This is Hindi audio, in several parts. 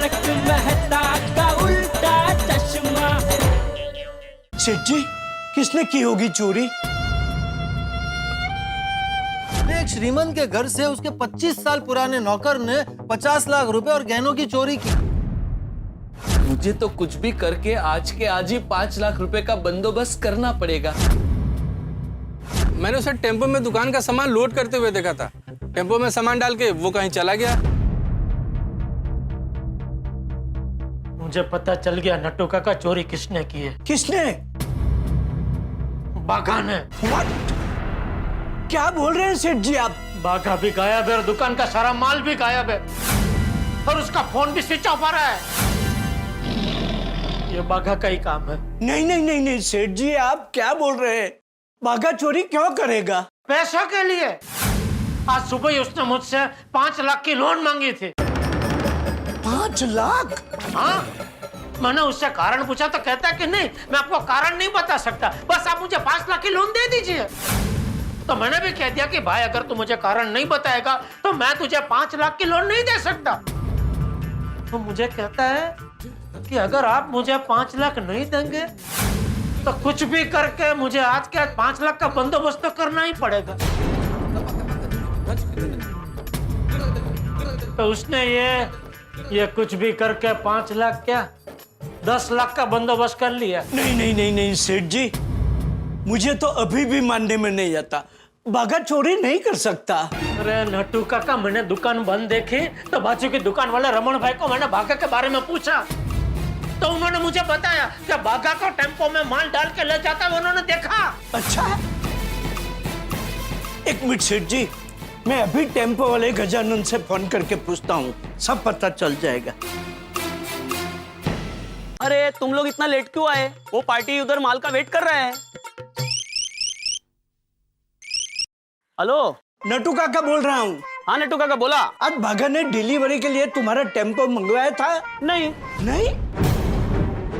तारक मेहता का उल्टा चश्मा। सेठ जी, किसने की होगी चोरी? एक श्रीमंत के घर से उसके 25 साल पुराने नौकर ने 50 लाख रुपए और गहनों की चोरी की। मुझे तो कुछ भी करके आज के आज ही 5 लाख रुपए का बंदोबस्त करना पड़ेगा। मैंने उसे टेम्पो में दुकान का सामान लोड करते हुए देखा था। टेम्पो में सामान डाल के वो कहीं चला गया। मुझे पता चल गया नट्टू काका चोरी किसने की है। किसने? बाघा ने। क्या बोल रहे हैं सेठ जी आप? बाघा भी गायब है और दुकान का सारा माल भी गायब है और उसका फोन भी स्विच ऑफ आ रहा है। ये बाघा का ही काम है। नहीं नहीं नहीं नहीं सेठ जी, आप क्या बोल रहे हैं? बाघा चोरी क्यों करेगा? पैसों के लिए। आज सुबह ही उसने मुझसे 5 लाख की लोन मांगी थी। 5 लाख? हाँ, मैंने उससे कारण पूछा तो कहता है कि नहीं, मैं आपको कारण नहीं बता सकता, बस आप मुझे 5 लाख की लोन दे दीजिए। तो मैंने भी कह दिया कि भाई अगर तू मुझे कारण नहीं बताएगा तो मैं तुझे 5 लाख की लोन नहीं दे सकता। तो मुझे कहता है कि अगर आप मुझे 5 लाख नहीं देंगे तो कुछ भी करके मुझे आज के आज 5 लाख का बंदोबस्त तो करना ही पड़ेगा। तो उसने ये कुछ भी करके 5 लाख क्या 10 लाख का बंदोबस्त कर लिया। नहीं नहीं नहीं नहीं सेठ जी, मुझे तो अभी भी मानने में नहीं आता। बाघा चोरी नहीं कर सकता। अरे नट्टू काका, मैंने दुकान बंद देखी तो बाजू की दुकान वाले रमन भाई को मैंने बाघा के बारे में पूछा तो उन्होंने मुझे बताया कि बाघा को टेम्पो में माल डाल के ले जाता है, उन्होंने देखा। अच्छा, एक मिनट सेठ जी, मैं अभी टेम्पो वाले गजानन से फोन करके पूछता हूँ, सब पता चल जाएगा। अरे तुम लोग इतना लेट क्यों आए? वो पार्टी उधर माल का वेट कर रहा है। हेलो, नट्टू काका बोल रहा हूँ। हाँ नट्टू काका बोला। आज बाघा ने डिलीवरी के लिए तुम्हारा टेम्पो मंगवाया था? नहीं नहीं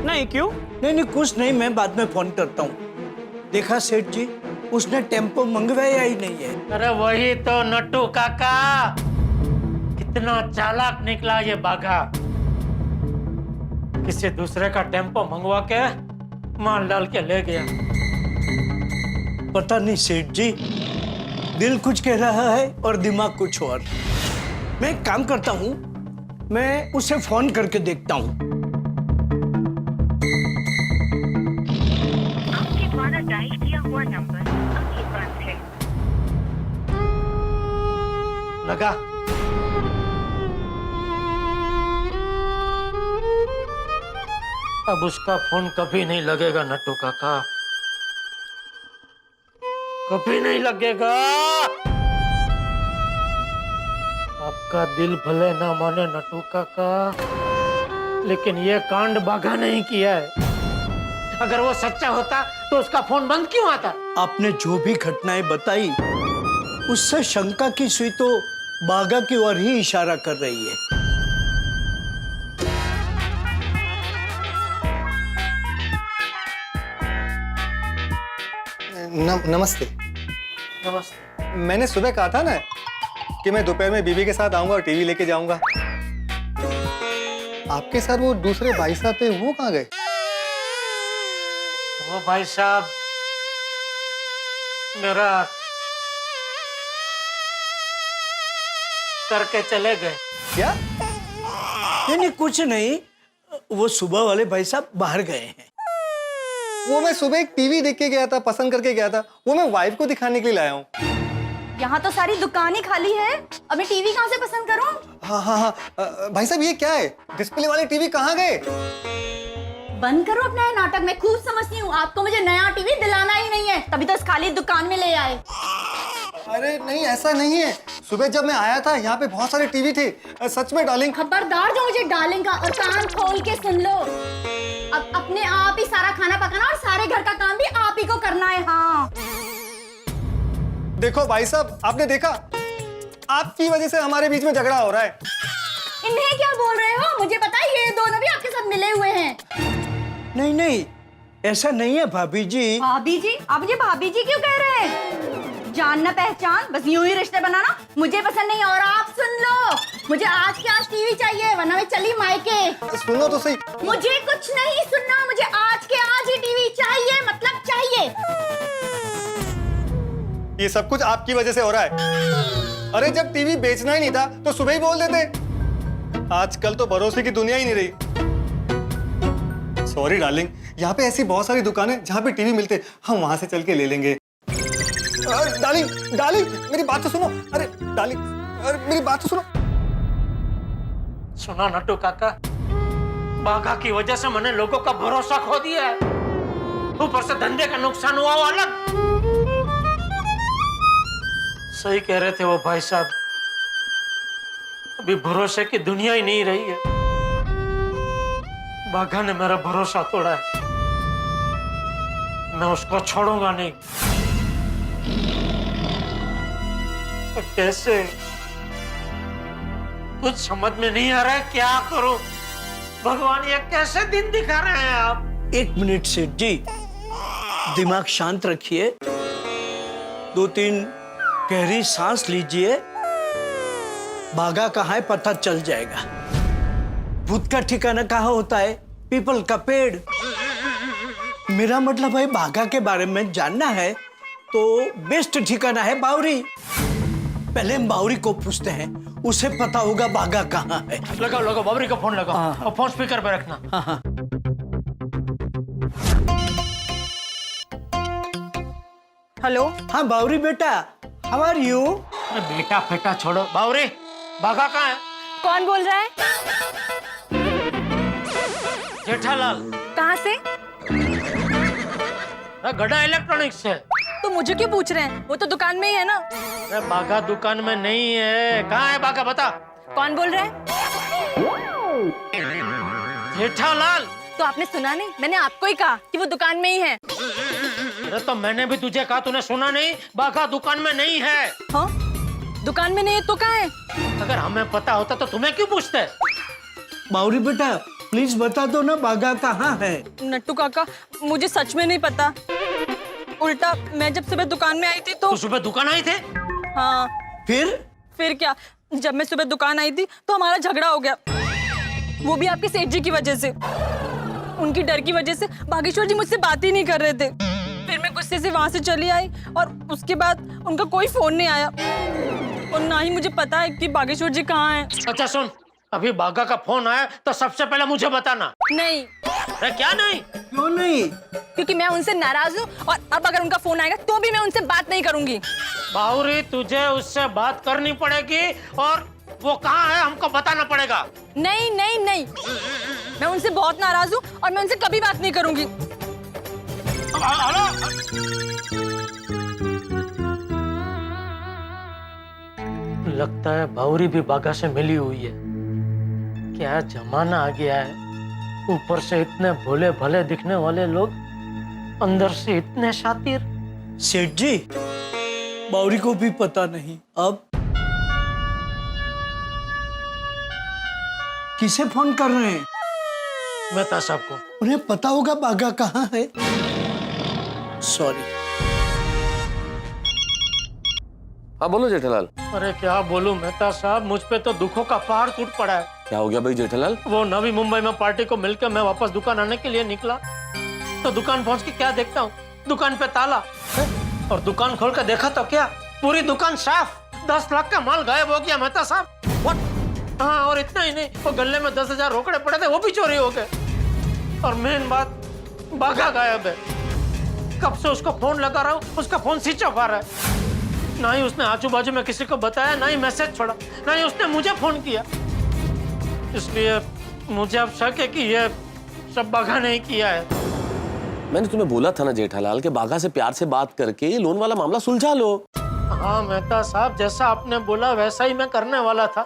नहीं, क्यों? नहीं नहीं कुछ नहीं, मैं बाद में फोन करता हूँ। देखा सेठ जी, उसने टेम्पो मंगवाया ही नहीं है। अरे वही तो नट्टू काका, कितना चालाक निकला ये बाघा। किसी दूसरे का टेम्पो मंगवा के माल डाल के ले गया। पता नहीं सेठ जी, दिल कुछ कह रहा है और दिमाग कुछ और। मैं एक काम करता हूँ, मैं उसे फोन करके देखता हूँ। आपके द्वारा डायल किया हुआ नंबर अभी बंद है। लगा। अब उसका फोन कभी नहीं लगेगा नट्टू काका, कभी नहीं लगेगा। आपका दिल भले ना माने नट्टू काका, लेकिन ये कांड बाघा नहीं किया है। अगर वो सच्चा होता तो उसका फोन बंद क्यों आता? आपने जो भी घटनाएं बताई उससे शंका की सुई तो बाघा की ओर ही इशारा कर रही है। नमस्ते। नमस्ते। मैंने सुबह कहा था ना कि मैं दोपहर में बीवी के साथ आऊंगा और टीवी लेके जाऊंगा। आपके साथ वो दूसरे भाई साहब थे, वो कहाँ गए? वो भाई साहब मेरा करके चले गए। क्या? नहीं नहीं कुछ नहीं, वो सुबह वाले भाई साहब बाहर गए हैं। वो मैं सुबह एक टीवी देख के गया था, पसंद करके गया था, वो मैं वाइफ को दिखाने के लिए लाया हूँ। यहाँ तो सारी दुकान ही खाली है, अब मैं टीवी कहाँ से पसंद करूँ? हाँ हाँ हाँ, भाई साहब ये क्या है? डिस्प्ले वाले टीवी कहाँ गए? बंद करो अपना ये नाटक, मैं खूब समझती हूँ, आपको मुझे नया टीवी दिलाना ही नहीं है, तभी तो इस खाली दुकान में ले आए। अरे नहीं, ऐसा नहीं है। सुबह जब मैं आया था यहाँ पे बहुत सारे टीवी थे। सच में डार्लिंग। खबरदार जो मुझे डार्लिंग का, और कान खोल के सुन लो, अब अपने आप ही सारा खाना पकाना और सारे घर का काम भी आप ही को करना है। हाँ देखो भाई साहब, आपने देखा, आपकी वजह से हमारे बीच में झगड़ा हो रहा है। इन्हें क्या बोल रहे हो? मुझे पता है ये दोनों भी आपके साथ मिले हुए हैं। नहीं नहीं ऐसा नहीं है भाभी जी। भाभी जी? आप मुझे भाभी जी क्यों कह रहे हैं? जान ना पहचान, बस यूं ही रिश्ते बनाना मुझे पसंद नहीं। और आप सुन लो, मुझे आज के आज टीवी चाहिए वरना मैं चली मायके। सुनो तो सही। मुझे कुछ नहीं सुनना, मुझे आज के आज ही टीवी चाहिए, मतलब चाहिए। ये सब कुछ आपकी वजह से हो रहा है। अरे जब टीवी बेचना ही नहीं था तो सुबह ही बोल देते। आजकल तो भरोसे की दुनिया ही नहीं रही। सॉरी डार्लिंग, यहाँ पे ऐसी बहुत सारी दुकानें जहाँ पे टीवी मिलते, हम वहां से चल के ले लेंगे। डार्लिंग डार्लिंग मेरी बात तो सुनो। अरे डार्लिंग, अरे मेरी बात तो सुनो। सुना नट्टू काका, बाघा की वजह से मैंने लोगों का भरोसा खो दिया है। ऊपर से धंधे का नुकसान हुआ वो अलग। सही कह रहे थे वो भाई साहब, अभी भरोसे की दुनिया ही नहीं रही है। बाघा ने मेरा भरोसा तोड़ा है, मैं उसको छोड़ूंगा नहीं। तो कैसे, कुछ समझ में नहीं आ रहा है, क्या करूं? भगवान ये कैसे दिन दिखा रहे हैं आप? 1 मिनट सेठ जी, दिमाग शांत रखिए, 2-3 गहरी सांस लीजिए। बाघा कहाँ है पता चल जाएगा। भूत का ठिकाना कहाँ होता है? पीपल का पेड़। मेरा मतलब है बाघा के बारे में जानना है तो बेस्ट ठिकाना है बावरी। पहले हम बावरी को पूछते हैं, उसे पता होगा बाघा कहाँ है। लगाओ लगाओ, बावरी का फोन लगाओ। हाँ। और फोन स्पीकर पे रखना। हाँ। हेलो। हाँ बावरी बेटा, हाउ आर यू? बेटा फेटा छोड़ो, बावरी बाघा कहाँ है? कौन बोल रहा है? जेठालाल। कहाँ से? गड़ा इलेक्ट्रॉनिक्स से। तो मुझे क्यों पूछ रहे हैं? वो तो दुकान में ही है ना। अरे बाघा दुकान में नहीं है। कहाँ है बाघा, बता। कौन बोल रहा है? जेठालाल। तो आपने सुना नहीं? मैंने आपको ही कहा कि वो दुकान में ही है। अरे तो मैंने भी तुझे कहा, तूने सुना नहीं? बाघा दुकान में नहीं है। हाँ? दुकान में नहीं है तो कहाँ है? अगर हमें पता होता तो तुम्हें क्यों पूछते? बावरी बेटा प्लीज बता दो ना बाघा कहाँ है। नट्टू काका, मुझे सच में नहीं पता। उल्टा मैं जब सुबह दुकान में आई थी तो सुबह दुकान आई थे? हाँ। फिर क्या, जब मैं सुबह दुकान आई थी तो हमारा झगड़ा हो गया, वो भी आपके सेठ जी की वजह से। उनकी डर की वजह से बागेश्वर जी मुझसे बात ही नहीं कर रहे थे। फिर मैं गुस्से से वहां से चली आई और उसके बाद उनका कोई फोन नहीं आया और ना ही मुझे पता है कि बागेश्वर जी कहाँ हैं। अच्छा सुन, अभी बाघा का फोन आया तो सबसे पहले मुझे बताना। नहीं। अरे क्या नहीं? क्यों नहीं? क्योंकि मैं उनसे नाराज हूँ और अब अगर उनका फोन आएगा तो भी मैं उनसे बात नहीं करूंगी। बावरी तुझे उससे बात करनी पड़ेगी और वो कहाँ है हमको बताना पड़ेगा। नहीं नहीं नहीं, मैं उनसे बहुत नाराज हूँ और मैं उनसे कभी बात नहीं करूंगी। हेलो, लगता है बावरी भी बाघा से मिली हुई है। क्या जमाना आ गया है, ऊपर से इतने भोले भले दिखने वाले लोग, अंदर से इतने शातिर। सेठ जी बावरी को भी पता नहीं। अब किसे फोन कर रहे हैं? मेहता साहब को। उन्हें पता होगा बाघा कहाँ है। सॉरी। हाँ बोलो जेठालाल। अरे क्या बोलूं मेहता साहब, मुझ पे तो दुखों का पहाड़ टूट पड़ा है। क्या हो गया भाई जेठालाल? वो नवी मुंबई में पार्टी को मिलकर मैं वापस दुकान आने के लिए निकला तो दुकान पहुंच के क्या देखता हूँ, दुकान पे ताला है? और दुकान खोल कर देखा तो क्या, पूरी दुकान साफ। 10 लाख का माल गायब हो गया मेहता साहब। व्हाट? हाँ, और इतना ही नहीं, वो गले में 10,000 रोकड़े पड़े थे, वो भी चोरी हो गए। और मेन बात, बाघा गायब है। कब से उसको फोन लगा रहा हूँ, उसका फोन स्विच ऑफ आ रहा है। ना ही उसने आजू बाजू में किसी को बताया, ना ही मैसेज छोड़ा, ना ही उसने मुझे फोन किया। इसलिए मुझे अब शक है कि ये सब बाघा ने ही किया है। मैंने तुम्हें बोला था ना जेठालाल कि बाघा से प्यार से बात करके ये लोन वाला मामला सुलझा लो। हाँ मेहता साहब, जैसा आपने बोला वैसा ही मैं करने वाला था।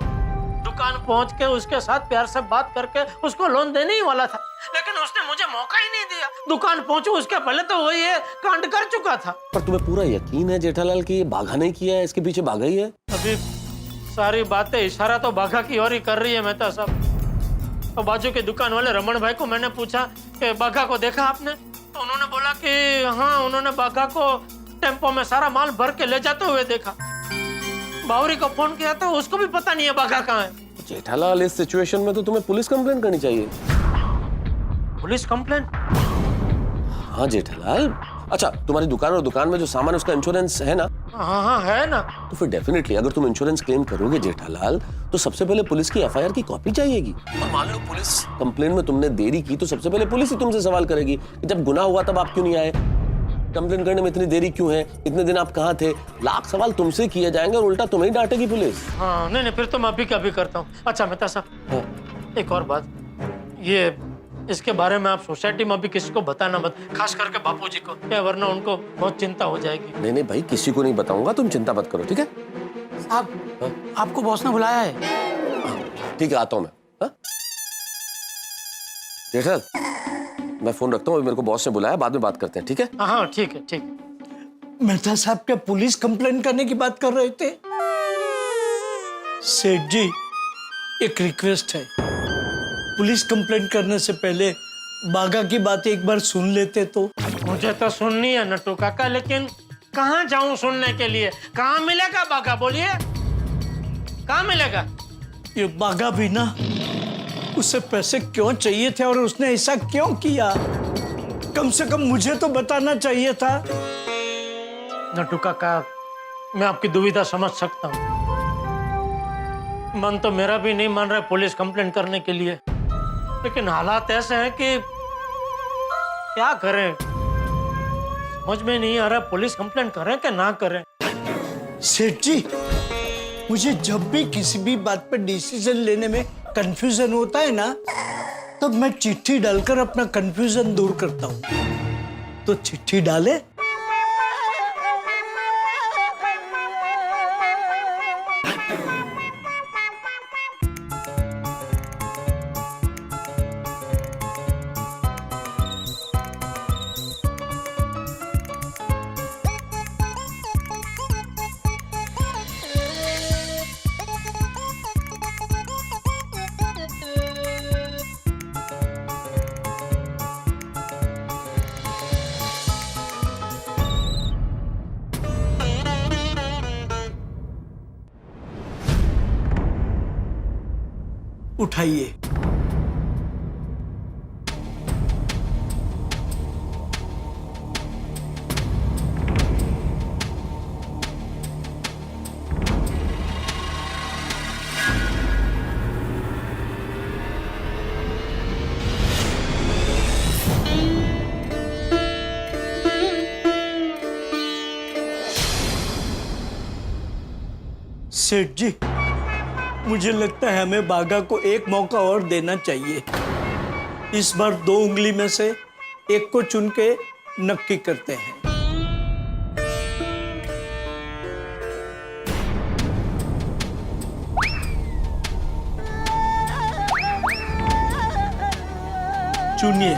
दुकान पहुंच के उसके साथ प्यार से बात करके उसको लोन देने ही वाला था, लेकिन उसने मुझे मौका ही नहीं दिया। दुकान पहुंचू उसके पहले तो वो ये कांड कर चुका था। पर तुम्हें पूरा यकीन है जेठालाल कि ये बाघा ने किया है, इसके पीछे बाघा ही है? अभी सारी बातें इशारा तो बाघा की ओर ही कर रही है मेहता साहब। और बाजू के दुकान वाले रमन भाई को मैंने पूछा कि बाघा को देखा आपने, तो उन्होंने बोला कि हाँ, उन्होंने बाघा को टेम्पो में सारा माल भर के ले जाते हुए देखा। बावरी को फोन किया तो उसको भी पता नहीं है बाघा कहाँ है। जेठालाल, इस सिचुएशन में तो तुम्हें पुलिस कंप्लेन करनी चाहिए। Police complain? हाँ जेठालाल, अच्छा तुम्हारी दुकान और दुकान में जो सामान है उसका इंश्योरेंस है ना? हाँ है ना। तो फिर डेफिनेटली अगर तुम इंश्योरेंस क्लेम करोगे जेठालाल, तो सबसे पहले पुलिस की एफआईआर की कॉपी चाहिएगी। और मान लो पुलिस कंप्लेन में तुमने देरी की, तो सबसे पहले पुलिस ही तुमसे सवाल करेगी कि जब गुनाह हुआ तब आप क्यों नहीं आए, कंप्लेन करने में इतनी देरी क्यों है, इतने दिन आप कहाँ थे। लाख सवाल तुमसे किए जाएंगे और उल्टा तुम्हें ही डांटेगी पुलिस। हाँ नहीं फिर तो मैं अभी क्या भी करता हूँ। अच्छा मेहता साहब, एक और बात, ये इसके बारे में आप सोसाइटी में अभी किसी को बताना मत, खास करके बापूजी को, क्या वरना उनको बहुत चिंता हो जाएगी। नहीं भाई, किसी को नहीं बताऊंगा, तुम चिंता मत करो, ठीक है? साहब, आपको बॉस ने बुलाया है। ठीक है, आता हूं मैं। जेठालाल, मैं फोन रखता हूँ, मेरे को बॉस ने बुलाया, बाद में बात करते हैं, ठीक है? हाँ ठीक है, ठीक। मेहता साहब क्या पुलिस कंप्लेन करने की बात कर रहे थे? सेठ जी, एक रिक्वेस्ट है, पुलिस कंप्लेंट करने से पहले बागा की बातें एक बार सुन लेते तो। मुझे तो सुननी है नट्टू काका, लेकिन कहाँ जाऊं सुनने के लिए? कहाँ मिलेगा बागा, बोलिए कहाँ मिलेगा? ये बागा भी ना, उसे पैसे क्यों चाहिए थे और उसने ऐसा क्यों किया, कम से कम मुझे तो बताना चाहिए था। नट्टू काका, मैं आपकी दुविधा समझ सकता हूँ। मन तो मेरा भी नहीं मान रहा है पुलिस कंप्लेंट करने के लिए, लेकिन हालात ऐसे हैं कि क्या करें, समझ में नहीं आ रहा पुलिस कंप्लेंट करें कि ना करें। सेठ जी, मुझे जब भी किसी भी बात पर डिसीजन लेने में कंफ्यूजन होता है ना, तब मैं चिट्ठी डालकर अपना कंफ्यूजन दूर करता हूँ। तो चिट्ठी डाले। उठाइए। सेठ जी, मुझे लगता है हमें बागा को एक मौका और देना चाहिए। इस बार 2 उंगली में से एक को चुन के नक्की करते हैं। चुनिए।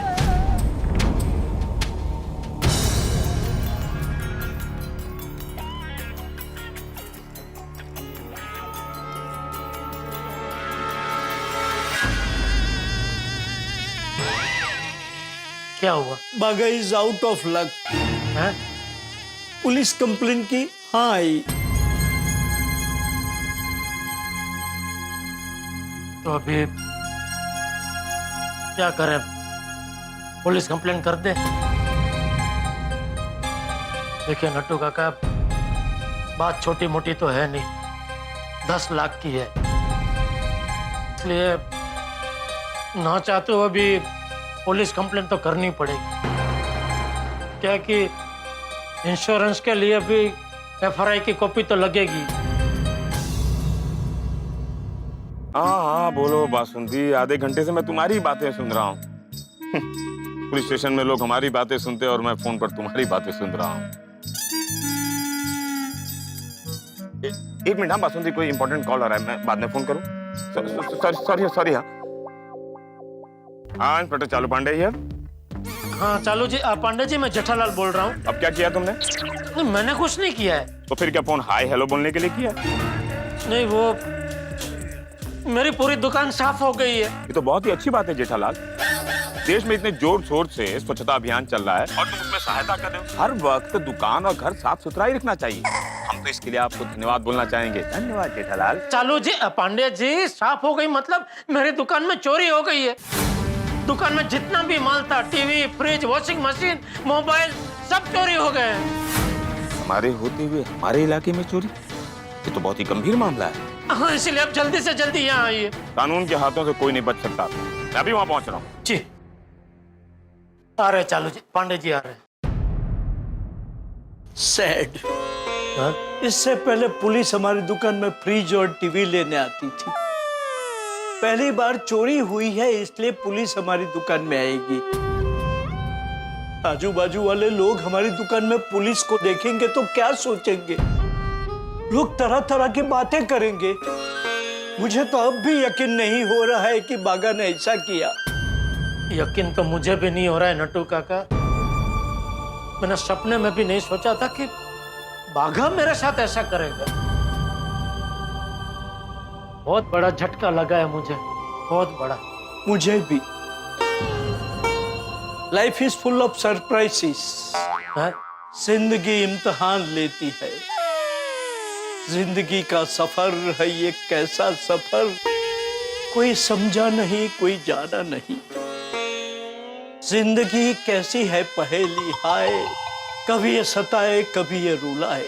क्या हुआ? बागा is out of luck. Police complaint की हाँ आई। तो अभी क्या करें, पुलिस कंप्लेंट कर दे? देखिए नट्टू काका, बात छोटी मोटी तो है नहीं, 10 लाख की है, इसलिए ना चाहते हुए भी पुलिस कंप्लेंट तो करनी पड़ेगी। क्या कि इंश्योरेंस के लिए भी एफआरआई की कॉपी तो लगेगी। हाँ बोलो बासुंती, आधे घंटे से मैं तुम्हारी बातें सुन रहा हूँ। पुलिस स्टेशन में लोग हमारी बातें सुनते हैं और मैं फोन पर तुम्हारी बातें सुन रहा हूँ। एक मिनट, हाँ बासुंती, कोई इंपॉर्टेंट कॉल आ रहा है, मैं बाद में फोन करूँ? सॉरी। हाँ इंस्पेक्टर चालू पांडे हियर। हाँ चालू जी, पांडे जी, मैं जेठालाल बोल रहा हूँ। अब क्या किया तुमने? नहीं, मैंने कुछ नहीं किया है। तो फिर क्या फोन हाय हेलो बोलने के लिए किया? नहीं, वो मेरी पूरी दुकान साफ हो गई है। ये तो बहुत ही अच्छी बात है जेठालाल। देश में इतने जोर शोर से स्वच्छता अभियान चल रहा है और तुम उसमें सहायता कर रहे हो। हर वक्त दुकान और घर साफ सुथरा ही रखना चाहिए। हम तो इसके लिए आपको धन्यवाद बोलना चाहेंगे। धन्यवाद जेठालाल। चालू जी, पांडे जी, साफ हो गई मतलब मेरी दुकान में चोरी हो गई है। दुकान में जितना भी माल था, TV, fridge, washing machine, mobile, सब चोरी हो गए हैं। हमारे होते हुए हमारे इलाके में चोरी, ये तो बहुत ही गंभीर मामला है। हाँ, इसलिए आप जल्दी से जल्दी यहाँ आइए। कानून के हाथों से कोई नहीं बच सकता। मैं अभी वहां पहुंच रहा हूँ। जी आ रहे चालू जी, पांडे जी आ रहे। सैड। इससे पहले पुलिस हमारी दुकान में फ्रिज और टीवी लेने आती थी। पहली बार चोरी हुई है, इसलिए पुलिस हमारी दुकान में आएगी। आजू बाजू वाले लोग हमारी दुकान में पुलिस को देखेंगे तो क्या सोचेंगे? लोग तरह तरह की बातें करेंगे। मुझे तो अब भी यकीन नहीं हो रहा है कि बागा ने ऐसा किया। यकीन तो मुझे भी नहीं हो रहा है नट्टू काका। मैंने सपने में भी नहीं सोचा था कि बाघा मेरे साथ ऐसा करेगा। बहुत बड़ा झटका लगा है मुझे, बहुत बड़ा। मुझे भी। Life is full of surprises. जिंदगी इम्तिहान लेती है। जिंदगी का सफर है ये कैसा सफर, कोई समझा नहीं, कोई जाना नहीं। जिंदगी कैसी है पहेली, हाय, कभी ये सताए कभी ये रुलाए।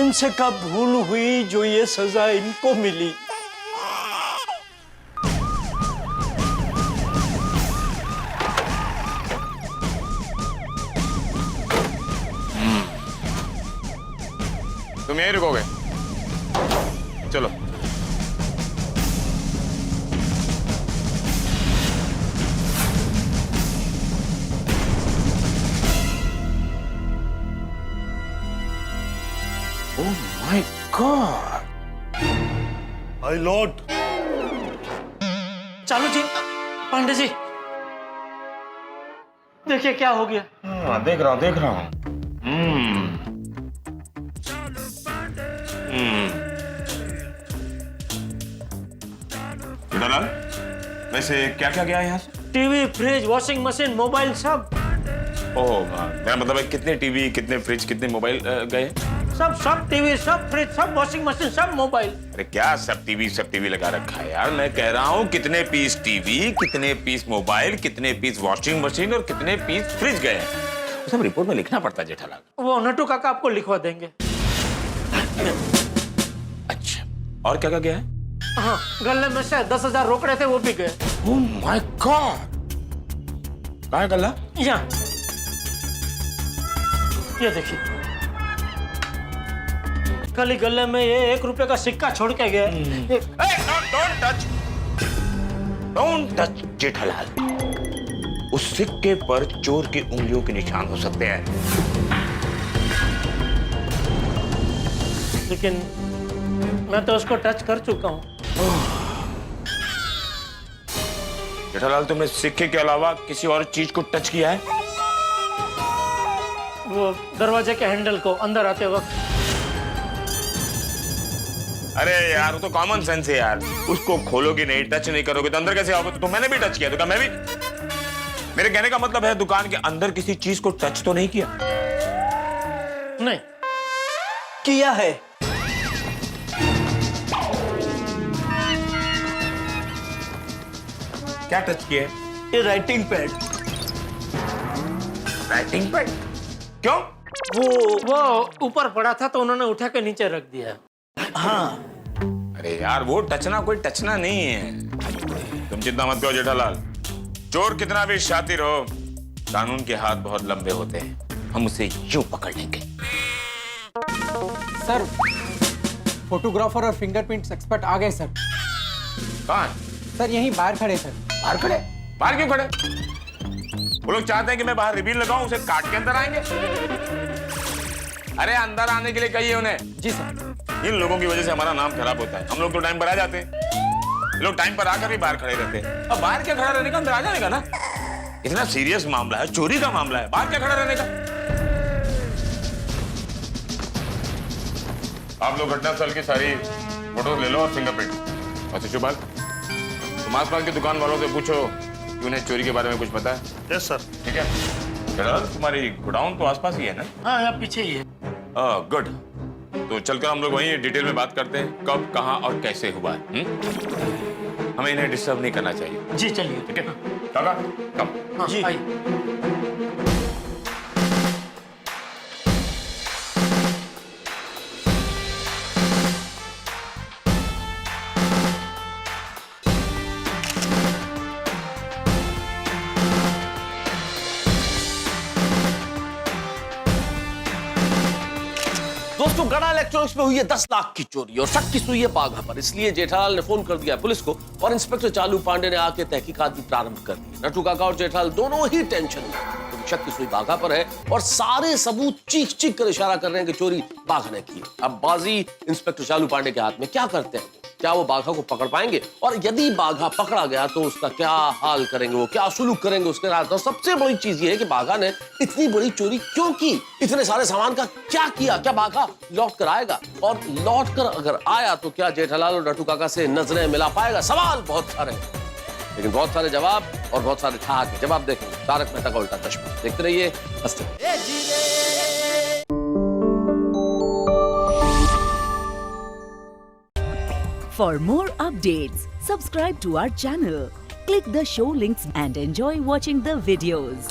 इनसे कब भूल हुई जो ये सजा इनको मिली। तुम यहीं रुकोगे? चलो। Oh my God! My lord! चालू जी, पांडे जी, देखिए क्या हो गया। हाँ, देख रहा हूँ। जेठालाल, वैसे क्या क्या गया है यहाँ से? TV, fridge, washing machine, mobile, सब। ओह, मेरा मतलब है कितने टीवी, कितने फ्रिज, कितने मोबाइल गए? सब टीवी, सब फ्रिज, सब वॉशिंग मशीन, सब मोबाइल। अरे क्या सब टीवी लगा रखा है यार? मैं कह रहा हूँ कितने पीस टीवी, कितने पीस मोबाइल, कितने पीस वॉशिंग मशीन और कितने पीस फ्रिज गए हैं। सब रिपोर्ट में लिखना पड़ता है जेठालाल। वो नट्टू काका आपको लिखवा देंगे। अच्छा, और क्या क्या गया है? हाँ, गले में से 10,000 रोकड़े थे, वो भी गए। Oh my God! कहाँ है गल्ला? यहाँ, ये देखिए, खाली गले में ये 1 रुपए का सिक्का छोड़ के गया। Don't touch Jethalal. उस सिक्के पर चोर की उंगलियों के निशान हो सकते हैं। लेकिन मैं तो उसको टच कर चुका हूँ। जेठालाल, तुमने सिक्के के अलावा किसी और चीज को टच किया है? वो दरवाजे के हैंडल को अंदर आते वक्त। अरे यार, वो तो कॉमन सेंस है यार। उसको खोलोगे नहीं, टच नहीं करोगे तो अंदर कैसे आओगे? तो मैंने भी टच किया, तो क्या मैं भी? मेरे कहने का मतलब है दुकान के अंदर किसी चीज को टच तो नहीं किया? नहीं किया है। क्या टच किया है? ये राइटिंग पैड। Writing pad? क्यों? वो ऊपर पड़ा था तो उन्होंने उठा के नीचे रख दिया। हाँ। अरे यार, वो टचना कोई टचना नहीं है। तुम चिंता मत करो जेठालाल। चोर कितना भी शातिर हो, कानून के हाथ बहुत लंबे होते हैं। हम उसे यूं पकड़ लेंगे। सर, फोटोग्राफर और फिंगरप्रिंट्स एक्सपर्ट आ गए सर। कहाँ? सर यहीं बाहर खड़े सर। बाहर खड़े? बाहर क्यों खड़े? वो लोग चाहते हैं कि मैं बाहर रिबीन लगाऊं, उसे काट के अंदर आएंगे। अरे अंदर आने के लिए कहिए उन्हें। जी सर। इन लोगों की वजह से हमारा नाम खराब होता है। हम लोग तो टाइम पर आ जाते हैं, ये लोग टाइम पर आकर भी बाहर खड़े रहते हैं। अब बाहर क्या खड़ा रहने का, अंदर आ जाने का ना। इतना सीरियस मामला है, चोरी का मामला है, बाहर क्या खड़ा रहने का? आप लोग घटनास्थल की सारी फोटो ले लो और फिंगरप्रिंट। और शिशुपाल, तुम आसपास की दुकान वालों से पूछो कि उन्हें चोरी के बारे में कुछ पता है। Yes sir. ठीक है, जेठालाल तुम्हारी गोडाउन तो आसपास ही है ना? हाँ यहाँ पीछे ही है। गुड। तो चलकर हम लोग वहीं डिटेल में बात करते हैं, कब, कहाँ और कैसे हुआ है। हमें इन्हें डिस्टर्ब नहीं करना चाहिए। जी चलिए। ठीक है काका, कम। हाँ, जी। आइए। दोस्तों, गड़ा इलेक्ट्रॉनिक्स में हुई है 10 लाख की चोरी और शक की सुई है बाघा पर। इसलिए जेठालाल ने फोन कर दिया पुलिस को और इंस्पेक्टर चालू पांडे ने आके तहकीकात भी प्रारंभ कर दी। नटू काका और जेठालाल दोनों ही टेंशन में, क्योंकि शक की सुई बाघा पर है और सारे सबूत चीख चीख कर इशारा कर रहे हैं कि चोरी बाघा ने की। अब बाजी इंस्पेक्टर चालू पांडे के हाथ में। क्या करते हैं? क्या वो बाघा को पकड़ पाएंगे? और यदि बाघा पकड़ा गया तो उसका क्या हाल करेंगे, वो क्या सुलूक करेंगे उसके साथ? और सबसे बड़ी चीज ये है कि बाघा ने इतनी बड़ी चोरी क्यों की, इतने सारे सामान का क्या किया? क्या बाघा लौट कर आएगा? और लौट कर अगर आया तो क्या जेठालाल और नटू काका से नजरें मिला पाएगा? सवाल बहुत सारे हैं, लेकिन बहुत सारे जवाब और बहुत सारे ठहाके। जवाब देखेंगे तारक मेहता का उल्टा चश्मा। देखते रहिए, हंसते रहिए। For more updates, subscribe to our channel, click the show links and enjoy watching the videos.